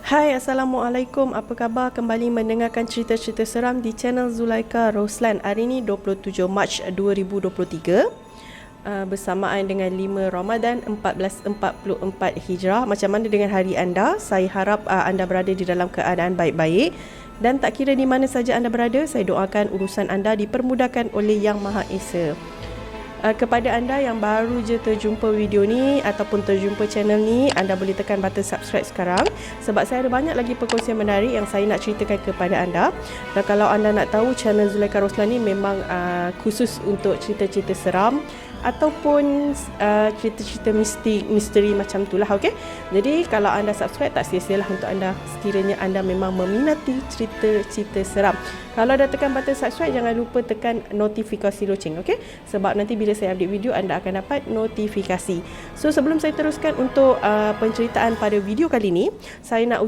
Hai, Assalamualaikum. Apa khabar? Kembali mendengarkan cerita-cerita seram di channel Zulaikha Roslan. Hari ini 27 Mac 2023 bersamaan dengan 5 Ramadan 1444 Hijrah. Macam mana dengan hari anda? Saya harap anda berada di dalam keadaan baik-baik. Dan tak kira di mana saja anda berada, saya doakan urusan anda dipermudahkan oleh Yang Maha Esa. Kepada anda yang baru je terjumpa video ni ataupun terjumpa channel ni, anda boleh tekan button subscribe sekarang sebab saya ada banyak lagi perkongsian menarik yang saya nak ceritakan kepada anda. Dan kalau anda nak tahu, channel Zulaikha Roslan ni memang khusus untuk cerita-cerita seram ataupun cerita-cerita misteri macam itulah, okey. Jadi kalau anda subscribe, tak sia-sialah untuk anda sekiranya anda memang meminati cerita-cerita seram. Kalau dah tekan button subscribe, jangan lupa tekan notifikasi loceng, okey? Sebab nanti bila saya update video, anda akan dapat notifikasi. So sebelum saya teruskan untuk penceritaan pada video kali ini, saya nak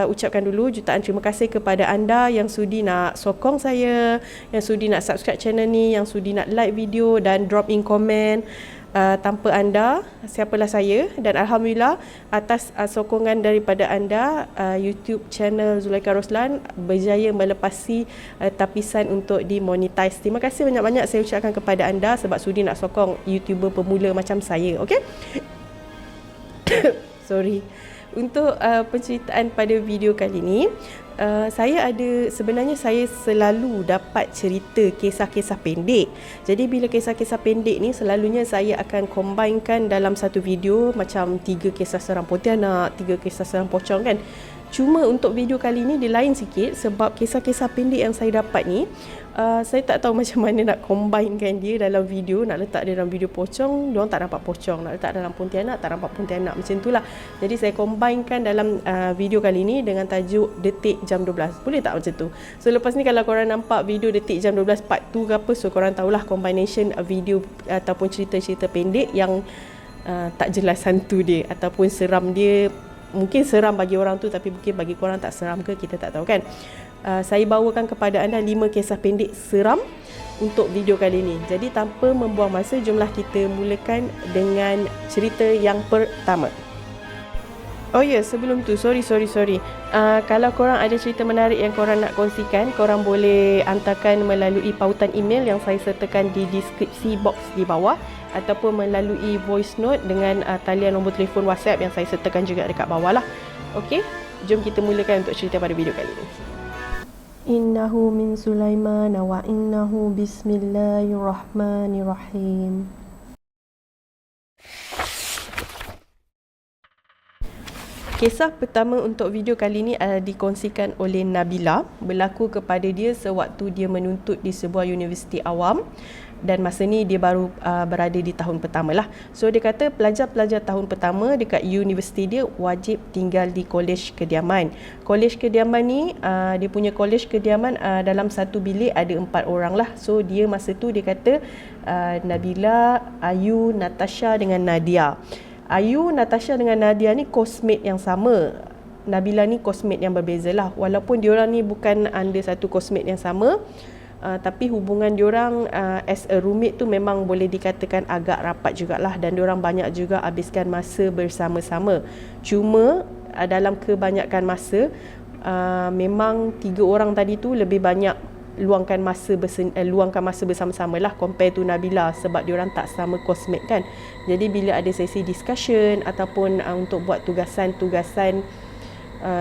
ucapkan dulu jutaan terima kasih kepada anda yang sudi nak sokong saya, yang sudi nak subscribe channel ni, yang sudi nak like video dan drop in komen. Tanpa anda, siapalah saya. Dan Alhamdulillah atas sokongan daripada anda, YouTube channel Zulaikha Roslan berjaya melepasi tapisan untuk dimonetize. Terima kasih banyak-banyak saya ucapkan kepada anda sebab sudi nak sokong YouTuber pemula macam saya, okey? Sorry. Untuk penceritaan pada video kali ini, sebenarnya saya selalu dapat cerita kisah-kisah pendek. Jadi bila kisah-kisah pendek ni selalunya saya akan combinekan dalam satu video, macam 3 kisah seram pontianak, 3 kisah seram pocong kan. Cuma untuk video kali ni dia lain sikit sebab kisah-kisah pendek yang saya dapat ni, saya tak tahu macam mana nak combinekan dia dalam video. Nak letak dia dalam video pocong, diorang tak nampak pocong. Nak letak dalam pontianak, tak nampak pontianak. Macam itulah. Jadi saya combinekan dalam video kali ni dengan tajuk Detik Jam 12. Boleh tak macam tu? So lepas ni kalau korang nampak video Detik Jam 12 part 2 ke apa, so korang tahulah combination video ataupun cerita-cerita pendek yang tak jelas hantu dia ataupun seram dia. Mungkin seram bagi orang tu, tapi mungkin bagi korang tak seram ke, kita tak tahu kan. Saya bawakan kepada anda 5 kisah pendek seram untuk video kali ini. Jadi tanpa membuang masa, jomlah kita mulakan dengan cerita yang pertama. Oh ya, sebelum tu, sorry. Kalau korang ada cerita menarik yang korang nak kongsikan, korang boleh hantarkan melalui pautan email yang saya sertakan di deskripsi box di bawah, ataupun melalui voice note dengan talian nombor telefon WhatsApp yang saya sertakan juga dekat bawah lah. Okey, jom kita mulakan untuk cerita pada video kali ini. Innahu min Sulaiman wa innahu bismillahirrahmanirrahim. Kisah pertama untuk video kali ini dikongsikan oleh Nabila. Berlaku kepada dia sewaktu dia menuntut di sebuah universiti awam. Dan masa ni dia baru berada di tahun pertama lah. So dia kata pelajar-pelajar tahun pertama dekat universiti dia wajib tinggal di kolej kediaman. Kolej kediaman ni, dia punya kolej kediaman dalam satu bilik ada 4 orang lah. So dia masa tu dia kata Nabila, Ayu, Natasha dengan Nadia. Ayu, Natasha dengan Nadia ni coursemate yang sama. Nabila ni coursemate yang berbeza lah. Walaupun diorang ni bukan under satu coursemate yang sama, tapi hubungan diorang as a roommate tu memang boleh dikatakan agak rapat jugalah. Dan diorang banyak juga habiskan masa bersama-sama. Cuma dalam kebanyakan masa, memang 3 orang tadi tu lebih banyak luangkan masa bersama-sama lah compare to Nabila, sebab diorang tak sama coursemate kan. Jadi bila ada sesi discussion ataupun untuk buat tugasan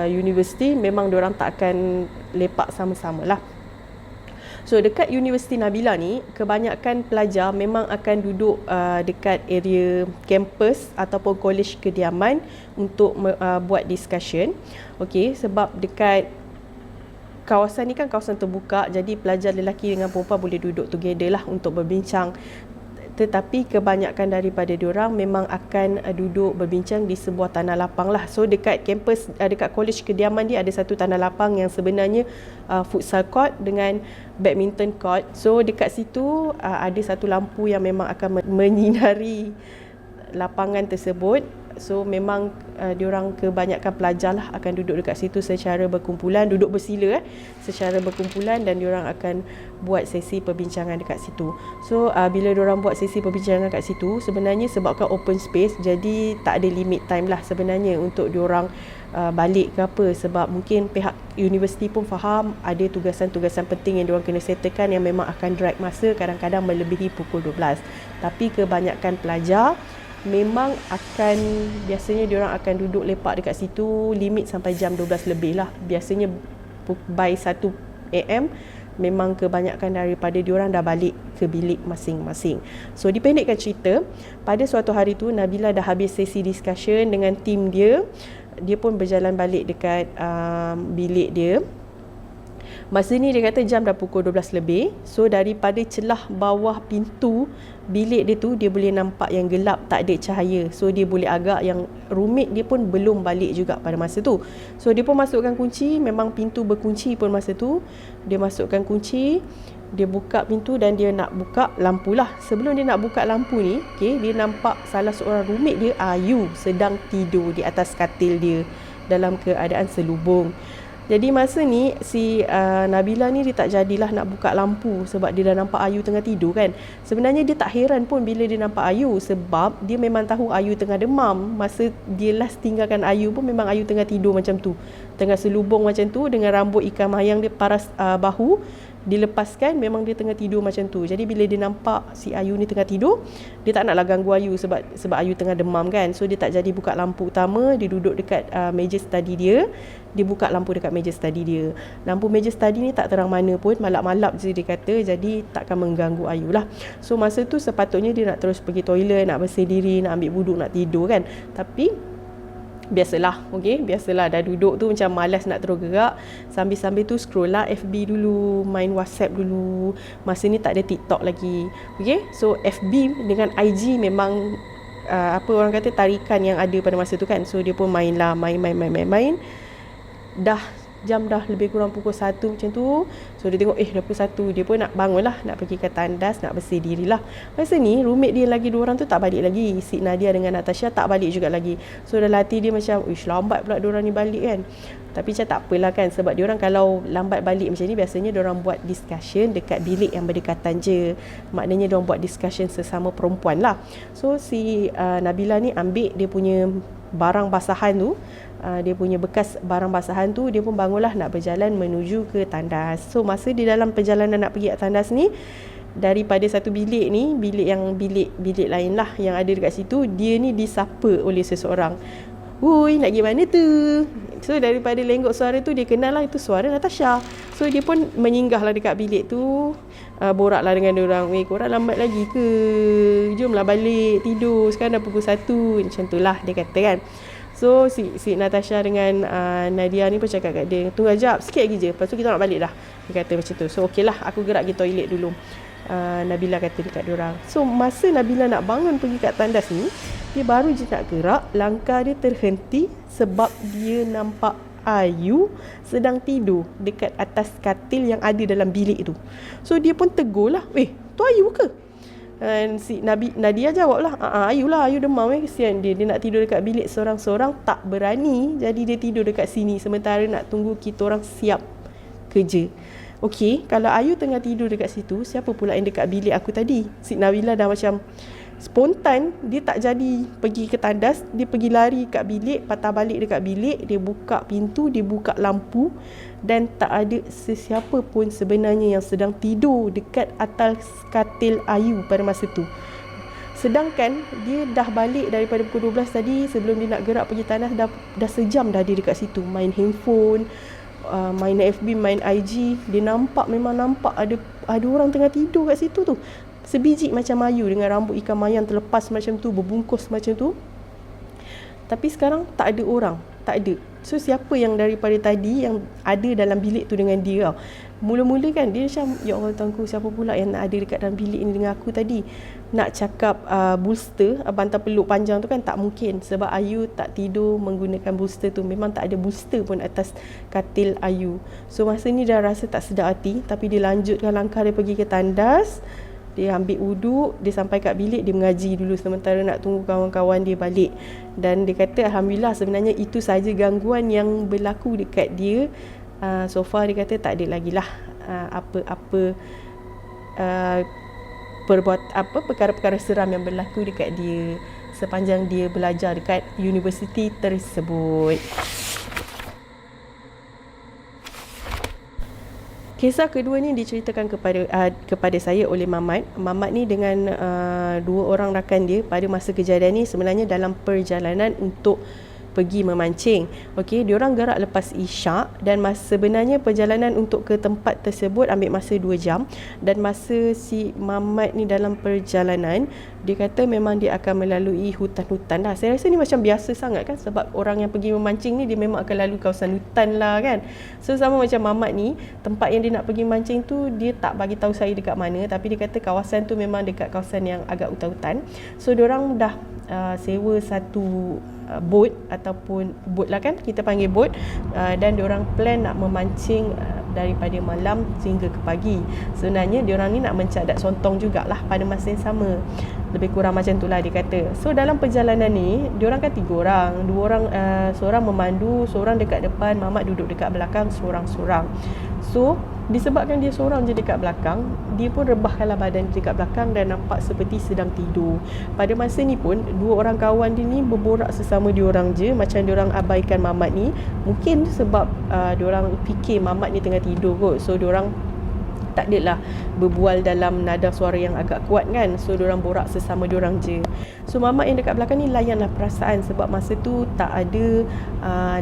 universiti, memang diorang tak akan lepak sama-sama lah. So dekat Universiti Nabila ni, kebanyakan pelajar memang akan duduk dekat area kampus ataupun kolej kediaman untuk buat discussion. Okey, sebab dekat kawasan ni kan kawasan terbuka, jadi pelajar lelaki dengan perempuan boleh duduk together lah untuk berbincang. Tetapi kebanyakan daripada diorang memang akan duduk berbincang di sebuah tanah lapang lah. So dekat kampus, dekat kolej kediaman dia ada satu tanah lapang yang sebenarnya futsal court dengan badminton court. So dekat situ ada satu lampu yang memang akan menyinari lapangan tersebut. So memang diorang kebanyakan pelajar lah akan duduk dekat situ secara berkumpulan, duduk bersila secara berkumpulan, dan diorang akan buat sesi perbincangan dekat situ. So bila diorang buat sesi perbincangan kat situ, sebenarnya sebabkan open space, jadi tak ada limit time lah sebenarnya untuk diorang balik ke apa, sebab mungkin pihak universiti pun faham ada tugasan-tugasan penting yang diorang kena settlekan yang memang akan drag masa, kadang-kadang melebihi pukul 12. Tapi kebanyakan pelajar memang akan, biasanya diorang akan duduk lepak dekat situ limit sampai jam 12 lebih lah. Biasanya by 1 AM memang kebanyakan daripada diorang dah balik ke bilik masing-masing. So dipendekkan cerita, pada suatu hari tu Nabila dah habis sesi discussion dengan tim dia. Dia pun berjalan balik dekat bilik dia. Masa ni dia kata jam dah pukul 12 lebih. So daripada celah bawah pintu bilik dia tu, dia boleh nampak yang gelap, tak ada cahaya. So dia boleh agak, yang roommate dia pun belum balik juga pada masa tu. So dia pun masukkan kunci, memang pintu berkunci pun masa tu. Dia masukkan kunci, dia buka pintu dan dia nak buka lampu lah. Sebelum dia nak buka lampu ni, dia nampak salah seorang roommate dia, Ayu, sedang tidur di atas katil dia dalam keadaan selubung. Jadi masa ni si Nabila ni dia tak jadilah nak buka lampu sebab dia dah nampak Ayu tengah tidur kan. Sebenarnya dia tak heran pun bila dia nampak Ayu, sebab dia memang tahu Ayu tengah demam. Masa dia last tinggalkan Ayu pun memang Ayu tengah tidur macam tu, tengah selubung macam tu, dengan rambut ikan mayang dia paras bahu dilepaskan, memang dia tengah tidur macam tu. Jadi bila dia nampak si Ayu ni tengah tidur, dia tak naklah ganggu Ayu sebab Ayu tengah demam kan. So dia tak jadi buka lampu utama, dia duduk dekat meja study dia. Dia buka lampu dekat meja study dia. Lampu meja study ni tak terang mana pun, malap-malap je dia kata, jadi takkan mengganggu Ayu lah. So masa tu sepatutnya dia nak terus pergi toilet, nak bersih diri, nak ambil wuduk, nak tidur kan. Tapi biasalah, biasalah dah duduk tu macam malas nak terus gerak. Sambil-sambil tu scroll lah FB dulu, main WhatsApp dulu. Masa ni tak ada TikTok lagi. So FB dengan IG memang apa orang kata tarikan yang ada pada masa tu kan. So dia pun main lah, main. Dah jam dah lebih kurang pukul 1 macam tu. So dia tengok dah pukul 1, dia pun nak bangun lah, nak pergi ke tandas, nak bersih diri lah. Masa ni roommate dia lagi 2 orang tu tak balik lagi. Si Nadia dengan Natasha tak balik juga lagi. So dalam hati dia macam, lambat pula diorang ni balik kan. Tapi macam tak apalah kan, sebab diorang kalau lambat balik macam ni, biasanya diorang buat discussion dekat bilik yang berdekatan je. Maknanya diorang buat discussion sesama perempuan lah. So si Nabila ni ambil dia punya barang basahan tu, dia punya bekas barang basahan tu, dia pun bangunlah nak berjalan menuju ke tandas. So masa di dalam perjalanan nak pergi ke tandas ni, daripada satu bilik ni, bilik lain lah yang ada dekat situ, dia ni disapa oleh seseorang. "Woi, nak pergi mana tu?" So daripada lenggok suara tu, dia kenal lah itu suara Natasha. So dia pun menyinggah lah dekat bilik tu, borak lah dengan diorang. "Korang lambat lagi ke? Jomlah balik tidur, sekarang dah pukul 1. Macam tu lah dia kata kan. So si Natasha dengan Nadia ni pun cakap kat dia, "Tunggu sekejap, sikit lagi je, lepas tu kita nak balik dah." Dia kata macam tu. So okey lah, aku gerak pergi toilet dulu, Nabila kata dekat diorang. So masa Nabila nak bangun pergi kat tandas ni, dia baru je nak gerak, langkah dia terhenti sebab dia nampak Ayu sedang tidur dekat atas katil yang ada dalam bilik tu. So dia pun tegur lah, tu Ayu ke?" Dan si Nadia jawab lah, Ayu lah, Ayu demam kesian dia nak tidur dekat bilik seorang-seorang, tak berani, jadi dia tidur dekat sini sementara nak tunggu kita orang siap kerja. Okey, kalau Ayu tengah tidur dekat situ, siapa pula yang dekat bilik aku tadi? Si Nabila dah macam spontan, dia tak jadi pergi ke tandas, dia pergi lari kat bilik, patah balik dekat bilik, dia buka pintu, dia buka lampu, dan tak ada sesiapa pun sebenarnya yang sedang tidur dekat atas katil Ayu pada masa tu. Sedangkan dia dah balik daripada pukul 12 tadi, sebelum dia nak gerak pergi tandas, dah sejam dah dia dekat situ, main handphone, main FB, main IG. Dia memang nampak ada orang tengah tidur kat situ tu, sebiji macam Ayu dengan rambut ikan mayang terlepas macam tu, berbungkus macam tu. Tapi sekarang tak ada orang, tak ada. So siapa yang daripada tadi yang ada dalam bilik tu dengan dia? Mula-mula kan dia macam, ya Allah Tuanku, siapa pula yang ada dekat dalam bilik ni dengan aku tadi? Nak cakap bolster, bantal peluk panjang tu kan tak mungkin, sebab Ayu tak tidur menggunakan bolster tu. Memang tak ada bolster pun atas katil Ayu. So masa ni dah rasa tak sedap hati, tapi dia lanjutkan langkah dia pergi ke tandas. Dia ambil wuduk, dia sampai kat bilik, dia mengaji dulu sementara nak tunggu kawan-kawan dia balik. Dan dia kata Alhamdulillah sebenarnya itu saja gangguan yang berlaku dekat dia. So far dia kata tak ada lagi lah apa-apa perkara-perkara seram yang berlaku dekat dia sepanjang dia belajar dekat universiti tersebut. Kisah kedua ni diceritakan kepada saya oleh Mamat. Mamat ni dengan dua orang rakan dia pada masa kejadian ni sebenarnya dalam perjalanan untuk pergi memancing. Okey, diorang gerak lepas isyak dan sebenarnya perjalanan untuk ke tempat tersebut ambil masa 2 jam, dan masa si Mamat ni dalam perjalanan, dia kata memang dia akan melalui hutan-hutan dah. Saya rasa ni macam biasa sangat kan, sebab orang yang pergi memancing ni dia memang akan lalu kawasan hutan lah kan. So sama macam Mamat ni, tempat yang dia nak pergi mancing tu dia tak bagi tahu saya dekat mana, tapi dia kata kawasan tu memang dekat kawasan yang agak hutan-hutan. So diorang dah sewa satu boat ataupun boat lah kan, kita panggil boat, dan diorang plan nak memancing daripada malam sehingga ke pagi. Sebenarnya diorang ni nak mencadat sontong jugalah pada masa yang sama, lebih kurang macam tu lah dia kata. So dalam perjalanan ni diorang kan 3 orang, 2 orang, seorang memandu, seorang dekat depan, Mamat duduk dekat belakang seorang-seorang. So disebabkan dia seorang je dekat belakang, dia pun rebahkanlah badan dia dekat belakang dan nampak seperti sedang tidur. Pada masa ni pun 2 orang kawan dia ni berborak sesama diorang je, macam diorang abaikan Mamat ni. Mungkin sebab diorang fikir Mamat ni tengah tidur kot, so diorang tak adalah berbual dalam nada suara yang agak kuat kan. So diorang borak sesama diorang je. So Mamat yang dekat belakang ni layanlah perasaan, sebab masa tu tak ada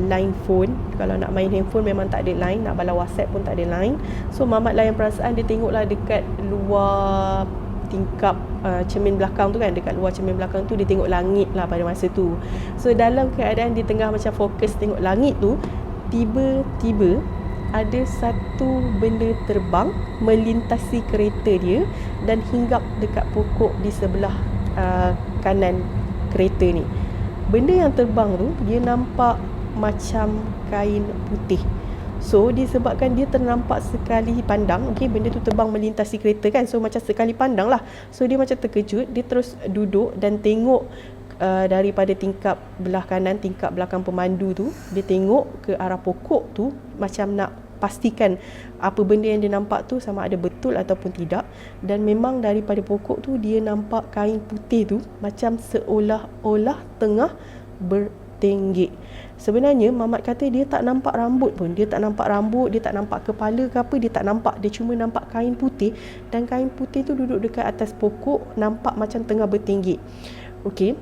line phone. Kalau nak main handphone memang tak ada line, nak balas WhatsApp pun tak ada line. So Mamat layan perasaan, dia tengoklah dekat luar tingkap cermin belakang tu kan, dekat luar cermin belakang tu dia tengok langit lah pada masa tu. So dalam keadaan dia tengah macam fokus tengok langit tu, tiba-tiba ada satu benda terbang melintasi kereta dia dan hinggap dekat pokok di sebelah kanan kereta ni. Benda yang terbang tu dia nampak macam kain putih. So disebabkan dia ternampak sekali pandang, okey, benda tu terbang melintasi kereta kan, so macam sekali pandang lah. So dia macam terkejut, dia terus duduk dan tengok daripada tingkap belah kanan, tingkap belakang pemandu tu, dia tengok ke arah pokok tu macam nak pastikan apa benda yang dia nampak tu sama ada betul ataupun tidak. Dan memang daripada pokok tu dia nampak kain putih tu macam seolah-olah tengah bertenggek. Sebenarnya Mamat kata dia tak nampak rambut pun, dia tak nampak kepala ke apa, dia tak nampak, dia cuma nampak kain putih, dan kain putih tu duduk dekat atas pokok, nampak macam tengah bertenggek. Okey,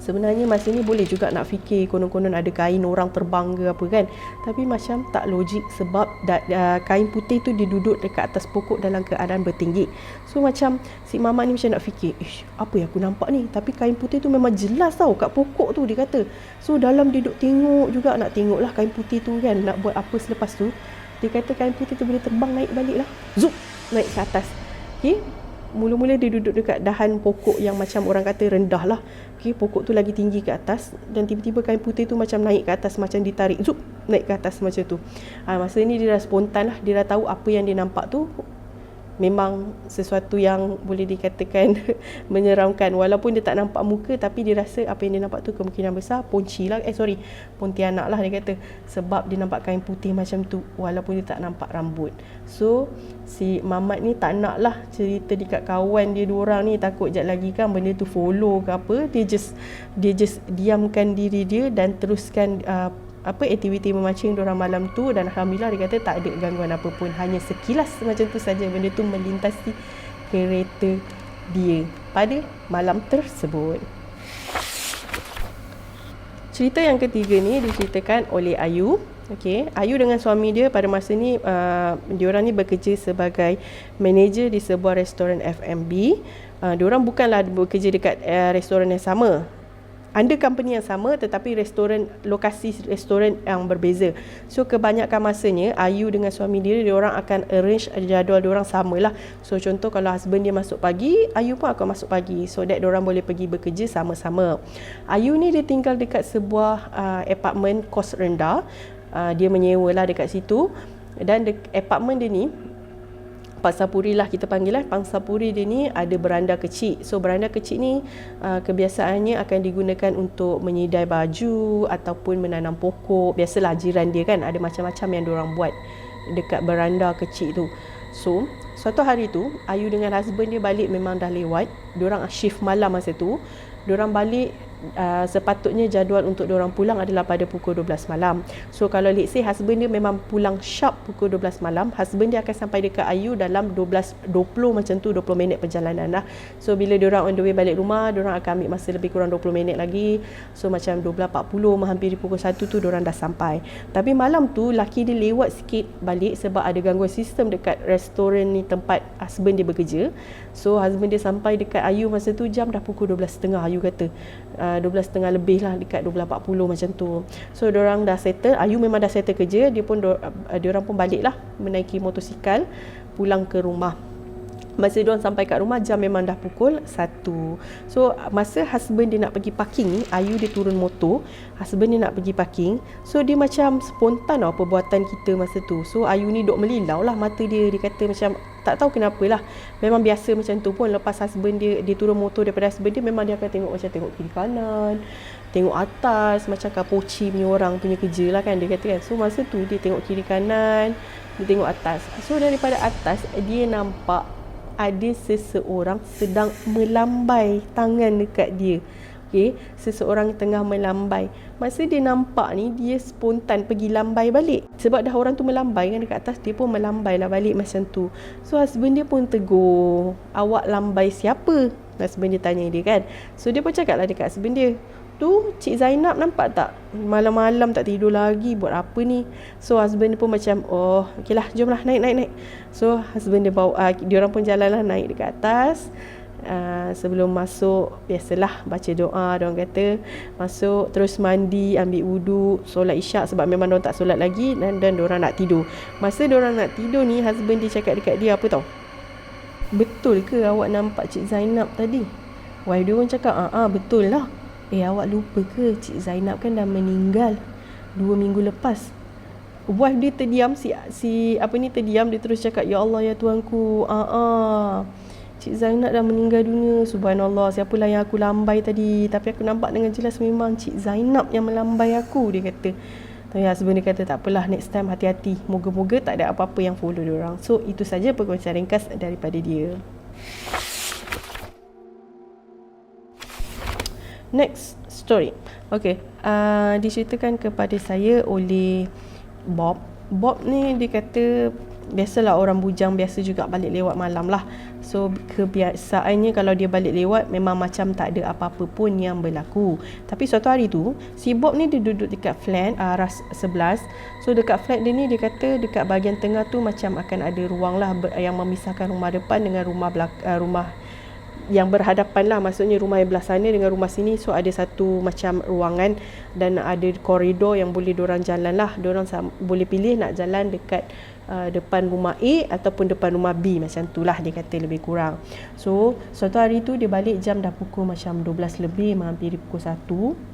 sebenarnya masa ni boleh juga nak fikir konon-konon ada kain orang terbang ke apa kan, tapi macam tak logik sebab kain putih tu dia duduk dekat atas pokok dalam keadaan bertinggi. So macam si Mamat ni macam nak fikir, apa yang aku nampak ni, tapi kain putih tu memang jelas tau kat pokok tu, dia kata. So dalam dia duduk tengok juga, nak tengok lah kain putih tu kan, nak buat apa selepas tu. Dia kata kain putih tu boleh terbang naik balik lah, zup, naik ke atas. Okay, mula-mula dia duduk dekat dahan pokok yang macam orang kata rendah lah. Okay, pokok tu lagi tinggi ke atas, dan tiba-tiba kain putih tu macam naik ke atas, macam ditarik, zup, naik ke atas macam tu. Masa ni dia dah spontan lah, dia dah tahu apa yang dia nampak tu memang sesuatu yang boleh dikatakan menyeramkan. Walaupun dia tak nampak muka, tapi dia rasa apa yang dia nampak tu kemungkinan besar pontianak lah dia kata, sebab dia nampak kain putih macam tu walaupun dia tak nampak rambut. So si Mamat ni tak nak lah cerita dekat kawan dia 2 orang ni, takut jap lagi kan benda tu follow ke apa. Dia just diamkan diri dia dan teruskan aktiviti memancing diorang malam tu. Dan Alhamdulillah dia kata tak ada gangguan apa pun, hanya sekilas macam tu saja benda tu melintasi kereta dia pada malam tersebut. Cerita yang ketiga ni diceritakan oleh Ayu. Okey, Ayu dengan suami dia pada masa ni diorang ni bekerja sebagai manager di sebuah restoran F&B. Diorang bukanlah bekerja dekat restoran yang sama, under company yang sama, tetapi lokasi restoran yang berbeza. So kebanyakan masanya Ayu dengan suami dia, diorang akan arrange jadual diorang samalah. So contoh kalau husband dia masuk pagi, Ayu pun akan masuk pagi, so that diorang boleh pergi bekerja sama-sama. Ayu ni dia tinggal dekat sebuah apartmen kos rendah. Dia menyewa lah dekat situ, dan apartmen dia ni Pangsapuri lah kita panggil lah. Pangsapuri dia ni ada beranda kecil. So beranda kecil ni kebiasaannya akan digunakan untuk menyidai baju ataupun menanam pokok. Biasalah jiran dia kan ada macam-macam yang diorang buat dekat beranda kecil tu. So suatu hari tu Ayu dengan husband dia balik memang dah lewat. Diorang shift malam masa tu. Diorang balik sepatutnya jadual untuk diorang pulang adalah pada pukul 12 malam. So kalau let's say husband dia memang pulang sharp pukul 12 malam, husband dia akan sampai dekat Ayu dalam 20 macam tu, 20 minit perjalanan lah. So bila diorang on the way balik rumah, diorang akan ambil masa lebih kurang 20 minit lagi. So macam 12.40 menghampiri pukul 1 tu diorang dah sampai. Tapi malam tu laki dia lewat sikit balik sebab ada gangguan sistem dekat restoran ni tempat husband dia bekerja. So husband dia sampai dekat Ayu masa tu jam dah pukul 12.30 Ayu kata. 12.30 lebih lah, dekat 12.40 macam tu. So diorang dah settle, Ayu memang dah settle kerja, diorang pun balik lah menaiki motosikal pulang ke rumah. Masa diorang sampai kat rumah jam memang dah pukul 1. So masa husband dia nak pergi parking ni, Ayu dia turun motor, husband dia nak pergi parking. So dia macam spontan tau perbuatan kita masa tu. So Ayu ni duk melilau lah mata dia. Dia kata macam tak tahu kenapa lah, memang biasa macam tu pun. Lepas husband dia turun motor daripada husband dia, memang dia akan tengok macam tengok kiri kanan, tengok atas, macam kapoci punya orang punya kerja lah kan, dia kata kan. So masa tu dia tengok kiri kanan, dia tengok atas. So daripada atas dia nampak ada seseorang sedang melambai tangan dekat dia. Okay, seseorang tengah melambai. Masa dia nampak ni, dia spontan pergi lambai balik. Sebab dah orang tu melambai kan dekat atas, dia pun melambai lah balik macam tu. So husband dia pun tegur, awak lambai siapa? Husband dia tanya dia kan. So dia pun cakap lah dekat husband dia, tu Cik Zainab nampak tak? Malam-malam tak tidur lagi, buat apa ni? So husband dia pun macam, oh okey lah, jom lah naik. So husband dia bawa, diorang pun jalan lah naik dekat atas. Sebelum masuk, biasalah baca doa, diorang kata masuk, terus mandi, ambil wudu, solat isyak sebab memang diorang tak solat lagi, dan diorang nak tidur. Masa diorang nak tidur ni, husband dia cakap dekat dia apa tau? Betul ke awak nampak Cik Zainab tadi? Wife dia pun cakap, betul lah. Awak lupa ke Cik Zainab kan dah meninggal 2 minggu lepas. Wife dia terdiam, terdiam. Dia terus cakap, ya Allah ya Tuanku, Cik Zainab dah meninggal dunia. Subhanallah, siapalah yang aku lambai tadi? Tapi aku nampak dengan jelas memang Cik Zainab yang melambai aku, dia kata. Tapi husband dia kata, tak apalah, next time hati-hati. Moga-moga tak ada apa-apa yang follow diorang. So itu saja perkongsian ringkas daripada dia. Next story. Okay, diceritakan kepada saya oleh Bob. Bob ni dia kata, biasalah orang bujang biasa juga balik lewat malam lah. So kebiasaannya kalau dia balik lewat memang macam tak ada apa-apa pun yang berlaku. Tapi suatu hari tu, si Bob ni dia duduk dekat flat arah 11. So dekat flat dia ni, dia kata dekat bahagian tengah tu macam akan ada ruang lah yang memisahkan rumah depan dengan rumah yang berhadapan lah, maksudnya rumah yang belah sana dengan rumah sini. So ada satu macam ruangan dan ada koridor yang boleh diorang jalan lah. Diorang boleh pilih nak jalan dekat depan rumah A ataupun depan rumah B, macam tu lah dia kata lebih kurang. So suatu hari tu dia balik jam dah pukul macam 12 lebih, menghampiri pukul 1.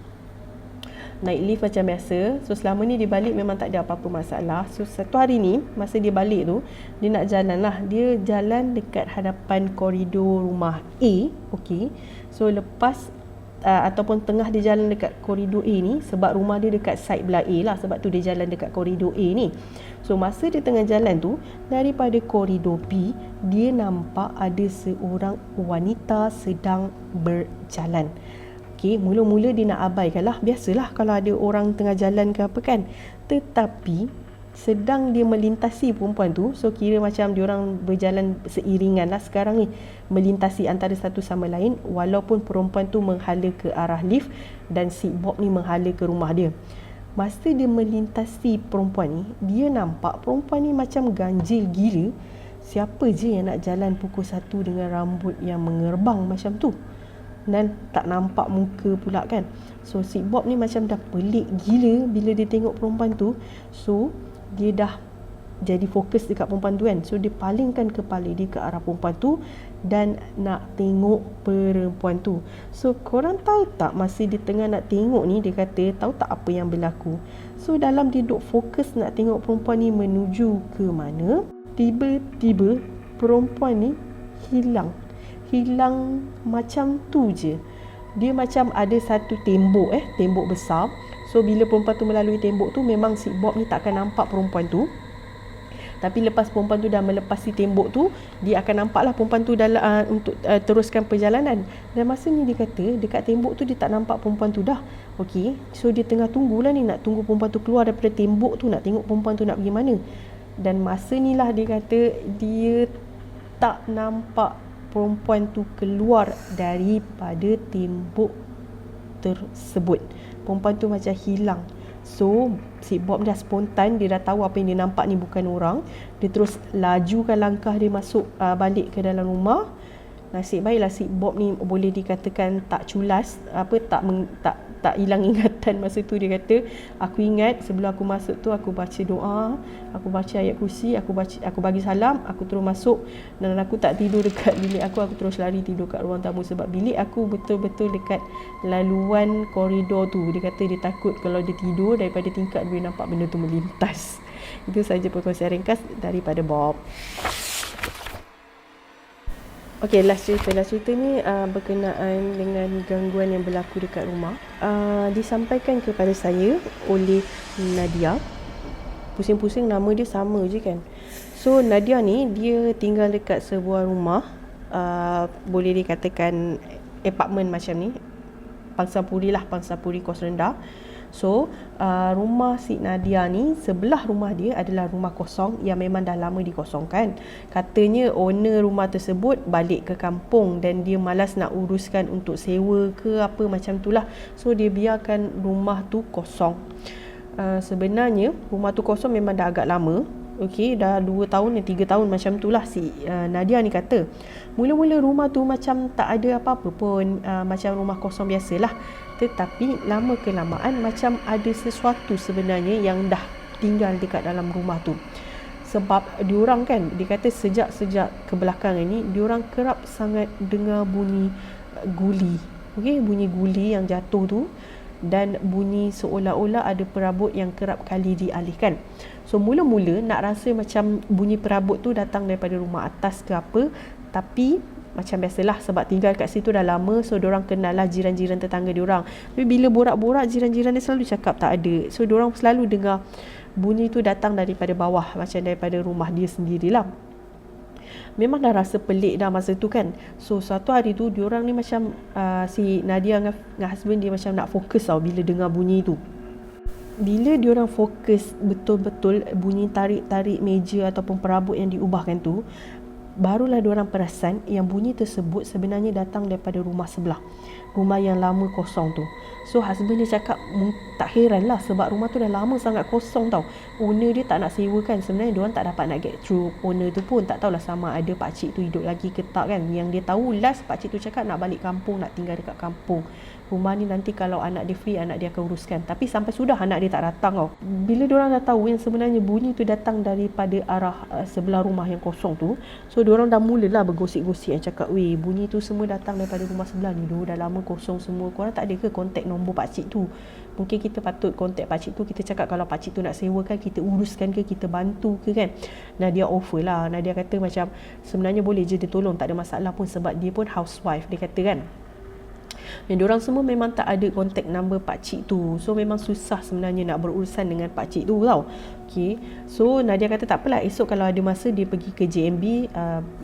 Naik lift macam biasa. So selama ni dia balik memang tak ada apa-apa masalah. So satu hari ni masa dia balik tu, dia nak jalan lah. Dia jalan dekat hadapan koridor rumah A. Okay, so lepas ataupun tengah dia jalan dekat koridor A ni, sebab rumah dia dekat side belah A lah, sebab tu dia jalan dekat koridor A ni. So masa dia tengah jalan tu, daripada koridor B, dia nampak ada seorang wanita sedang berjalan. Okay, mula-mula dia nak abaikan lah. Biasalah kalau ada orang tengah jalan ke apa kan. Tetapi sedang dia melintasi perempuan tu, so kira macam diorang berjalan seiringan lah sekarang ni, melintasi antara satu sama lain, walaupun perempuan tu menghala ke arah lift dan si Bob ni menghala ke rumah dia. Masa dia melintasi perempuan ni, dia nampak perempuan ni macam ganjil gila. Siapa je yang nak jalan pukul 1 dengan rambut yang mengerbang macam tu, dan tak nampak muka pula kan. So si Bob ni macam dah pelik gila bila dia tengok perempuan tu. So dia dah jadi fokus dekat perempuan tu kan. So dia palingkan kepala dia ke arah perempuan tu dan nak tengok perempuan tu. So korang tahu tak, masa dia tengah nak tengok ni, dia kata tahu tak apa yang berlaku? So dalam dia duk fokus nak tengok perempuan ni menuju ke mana, tiba-tiba perempuan ni hilang macam tu je. Dia macam ada satu tembok besar. So bila perempuan tu melalui tembok tu, memang si Bob ni tak akan nampak perempuan tu. Tapi lepas perempuan tu dah melepasi tembok tu, dia akan nampaklah perempuan tu dalam untuk teruskan perjalanan. Dan masa ni dia kata dekat tembok tu dia tak nampak perempuan tu dah. Okey, so dia tengah tunggulah ni, nak tunggu perempuan tu keluar daripada tembok tu, nak tengok perempuan tu nak pergi mana. Dan masa ni lah dia kata dia tak nampak perempuan tu keluar daripada tembok tersebut. Perempuan tu macam hilang. So si Bob dah spontan, dia dah tahu apa yang dia nampak ni bukan orang. Dia terus lajukan langkah dia masuk balik ke dalam rumah. Nasib baiklah si Bob ni boleh dikatakan tak culas, tak hilang ingatan masa tu. Dia kata, aku ingat sebelum aku masuk tu aku baca doa, aku baca ayat kursi, aku bagi salam, aku terus masuk dan aku tak tidur dekat bilik aku terus lari tidur kat ruang tamu sebab bilik aku betul-betul dekat laluan koridor tu. Dia kata dia takut kalau dia tidur daripada tingkat dia nampak benda tu melintas. Itu saja perkongsian ringkas daripada Bob. Okey, last cerita ni berkenaan dengan gangguan yang berlaku dekat rumah. Disampaikan kepada saya oleh Nadia. Pusing-pusing nama dia sama je kan. So Nadia ni dia tinggal dekat sebuah rumah, boleh dikatakan apartmen macam ni. Pangsapuri kos rendah. So rumah si Nadia ni, sebelah rumah dia adalah rumah kosong yang memang dah lama dikosongkan. Katanya owner rumah tersebut balik ke kampung dan dia malas nak uruskan untuk sewa ke apa macam tu lah. So dia biarkan rumah tu kosong. Sebenarnya rumah tu kosong memang dah agak lama. Okey, dah 2 tahun dan 3 tahun macam tu lah si Nadia ni kata. Mula-mula rumah tu macam tak ada apa-apa pun, macam rumah kosong biasalah. Tetapi lama kelamaan macam ada sesuatu sebenarnya yang dah tinggal dekat dalam rumah tu. Sebab diorang kan, dia kata sejak kebelakangan ni diorang kerap sangat dengar bunyi guli. Okey, bunyi guli yang jatuh tu dan bunyi seolah-olah ada perabot yang kerap kali dialihkan. So mula-mula nak rasa macam bunyi perabot tu datang daripada rumah atas ke apa, tapi macam biasalah sebab tinggal kat situ dah lama, so diorang kenal lah jiran-jiran tetangga diorang. Tapi bila borak-borak, jiran-jiran dia selalu cakap tak ada. So diorang selalu dengar bunyi tu datang daripada bawah, macam daripada rumah dia sendirilah. Memang dah rasa pelik dah masa tu kan. So suatu hari tu diorang ni macam si Nadia dengan husband dia macam nak fokus tau bila dengar bunyi tu. Bila diorang fokus betul-betul bunyi tarik-tarik meja ataupun perabot yang diubahkan tu, barulah diorang perasan yang bunyi tersebut sebenarnya datang daripada rumah sebelah, rumah yang lama kosong tu. So husband dia cakap tak heran lah sebab rumah tu dah lama sangat kosong tau. Owner dia tak nak sewakan. Sebenarnya diorang tak dapat nak get through owner tu pun. Tak tahulah sama ada pakcik tu hidup lagi ke tak kan. Yang dia tahu last pakcik tu cakap nak balik kampung, nak tinggal dekat kampung. Rumah ni nanti kalau anak dia free, anak dia akan uruskan. Tapi sampai sudah anak dia tak datang tau. Bila diorang dah tahu yang sebenarnya bunyi tu datang daripada arah sebelah rumah yang kosong tu, so diorang dah mulalah bergosip-gosip yang cakap, weh bunyi tu semua datang daripada rumah sebelah ni. Dah lama kosong semua. Korang tak ada ke kontak nombor pakcik tu? Mungkin kita patut kontak pakcik tu. Kita cakap kalau pakcik tu nak sewakan, kita uruskan ke, kita bantu ke kan. Nadia offer lah. Nadia kata macam sebenarnya boleh je dia tolong, tak ada masalah pun sebab dia pun housewife, dia kata kan. Dan diorang semua memang tak ada kontak number pakcik tu. So memang susah sebenarnya nak berurusan dengan pakcik tu tau. Okay. So Nadia kata tak apalah, esok kalau ada masa dia pergi ke JMB,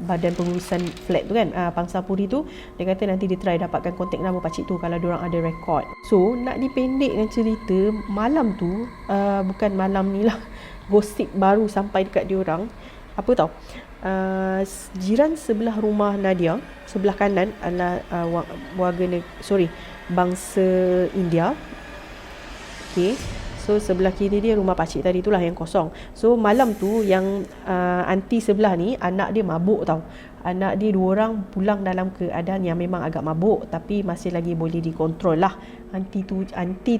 Badan Pengurusan Flat tu kan, Pangsapuri tu. Dia kata nanti dia try dapatkan kontak number pakcik tu kalau diorang ada rekod. So nak dipendekkan cerita, malam tu bukan malam ni lah, gosip baru sampai dekat diorang. Apa tau, jiran sebelah rumah Nadia, sebelah kanan adalah bangsa India. Okay. So sebelah kiri dia rumah pakcik tadi itulah yang kosong. So malam tu yang aunty sebelah ni, anak dia mabuk tau. anak dia 2 orang pulang dalam keadaan yang memang agak mabuk tapi masih lagi boleh dikontrol lah. Aunty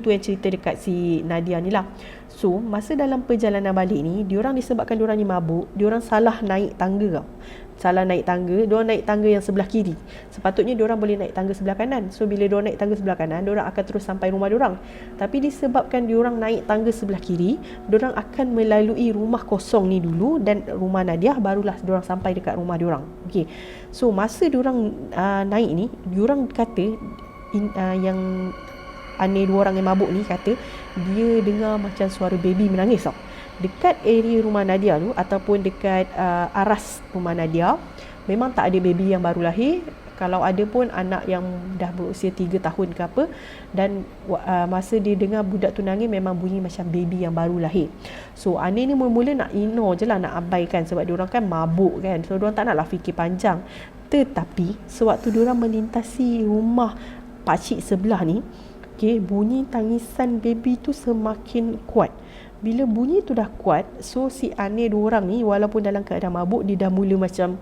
tu yang cerita dekat si Nadia ni lah. So masa dalam perjalanan balik ni, diorang disebabkan diorang ni mabuk, diorang salah naik tangga tau. Salah naik tangga, diorang naik tangga yang sebelah kiri. Sepatutnya diorang boleh naik tangga sebelah kanan. So bila diorang naik tangga sebelah kanan, diorang akan terus sampai rumah diorang. Tapi disebabkan diorang naik tangga sebelah kiri, diorang akan melalui rumah kosong ni dulu dan rumah Nadia, barulah diorang sampai dekat rumah diorang. Okey. So masa diorang naik ni, diorang kata yang Anir 2 orang yang mabuk ni kata dia dengar macam suara baby menangis tau. Dekat area rumah Nadia tu ataupun dekat aras rumah Nadia, memang tak ada baby yang baru lahir. Kalau ada pun anak yang dah berusia 3 tahun ke apa. Dan masa dia dengar budak tu nangis, memang bunyi macam baby yang baru lahir. So Anir ni mula-mula nak ignore je lah, nak abaikan sebab diorang kan mabuk kan. So diorang tak nak lah fikir panjang. Tetapi sewaktu diorang melintasi rumah pakcik sebelah ni, okay, bunyi tangisan baby tu semakin kuat. Bila bunyi tu dah kuat, so si Anir 2 orang ni walaupun dalam keadaan mabuk, dia dah mula macam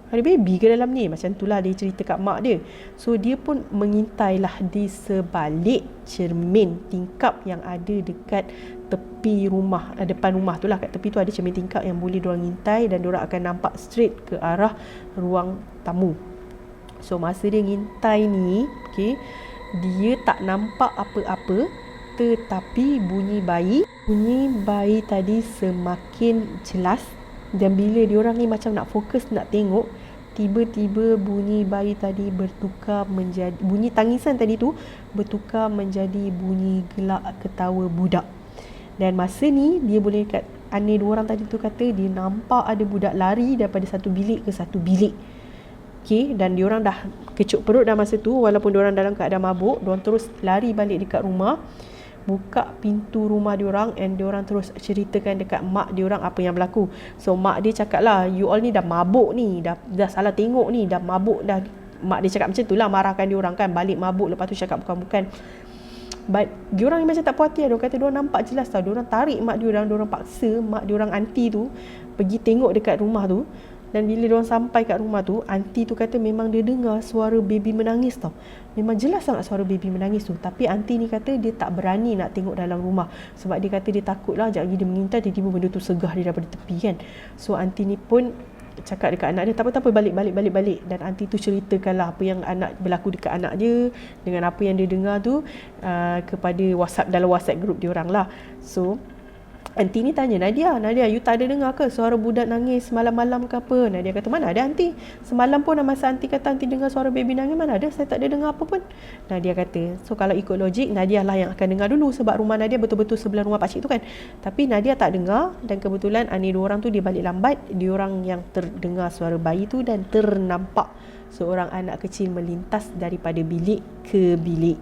ada baby ke dalam ni, macam tu lah dia cerita kat mak dia. So dia pun mengintailah di sebalik cermin tingkap yang ada dekat tepi rumah, depan rumah tu lah, kat tepi tu ada cermin tingkap yang boleh diorang ngintai dan diorang akan nampak straight ke arah ruang tamu. So masa dia ngintai ni, okay, dia tak nampak apa-apa, tetapi bunyi bayi tadi semakin jelas. Dan bila diorang ni macam nak fokus nak tengok, tiba-tiba bunyi bayi tadi bertukar menjadi, bunyi tangisan tadi tu bertukar menjadi bunyi gelak ketawa budak. Dan masa ni dia boleh kat Anir 2 orang tadi tu kata dia nampak ada budak lari daripada satu bilik ke satu bilik. Okay, dan diorang dah kecut perut dah masa tu, walaupun diorang dalam keadaan mabuk, diorang terus lari balik dekat rumah, buka pintu rumah diorang, and diorang terus ceritakan dekat mak diorang apa yang berlaku. So mak dia cakap lah, you all ni dah mabuk ni, dah salah tengok ni, dah mabuk dah. Mak dia cakap macam tu lah, marahkan diorang kan, balik mabuk lepas tu cakap bukan-bukan. But diorang macam tak puas hati lah. Diorang kata diorang nampak jelas tau, diorang tarik mak diorang, diorang paksa mak diorang aunty tu pergi tengok dekat rumah tu. Dan bila diorang sampai kat rumah tu, aunty tu kata memang dia dengar suara baby menangis tau. Memang jelas sangat suara baby menangis tu. Tapi aunty ni kata dia tak berani nak tengok dalam rumah. Sebab dia kata dia takut lah, sekejap lagi dia mengintai, tiba-tiba benda tu segah dia daripada tepi kan. So aunty ni pun cakap dekat anak dia, tak apa-apa, balik. Dan aunty tu ceritakan lah apa yang berlaku dekat anak dia, dengan apa yang dia dengar tu kepada dalam WhatsApp group dia orang lah. So aunty ni tanya Nadia, you tak ada dengar ke suara budak nangis malam-malam ke apa? Nadia kata, mana ada aunty, semalam pun masa aunty kata aunty dengar suara baby nangis, mana ada, saya tak ada dengar apa pun. Nadia kata, so kalau ikut logik, Nadia lah yang akan dengar dulu sebab rumah Nadia betul-betul sebelah rumah pakcik tu kan. Tapi Nadia tak dengar, dan kebetulan Anir 2 orang tu dia balik lambat, dia orang yang terdengar suara bayi tu dan ternampak seorang anak kecil melintas daripada bilik ke bilik.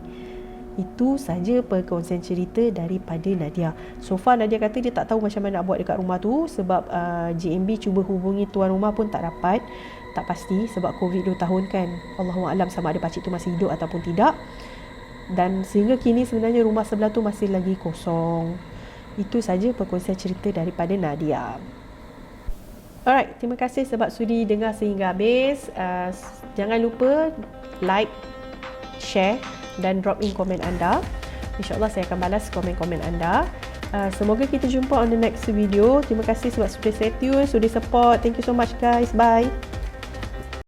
Itu saja perkongsian cerita daripada Nadia. So far Nadia kata dia tak tahu macam mana nak buat dekat rumah tu sebab JMB cuba hubungi tuan rumah pun tak dapat. Tak pasti sebab COVID 2 tahun kan. Allahuakbar sama ada pakcik tu masih hidup ataupun tidak. Dan sehingga kini sebenarnya rumah sebelah tu masih lagi kosong. Itu saja perkongsian cerita daripada Nadia. Alright, terima kasih sebab sudi dengar sehingga habis. Jangan lupa like, share dan drop in komen anda. InsyaAllah saya akan balas komen-komen anda. Semoga kita jumpa on the next video. Terima kasih sebab sudah stay tune, sudah support. Thank you so much guys. Bye.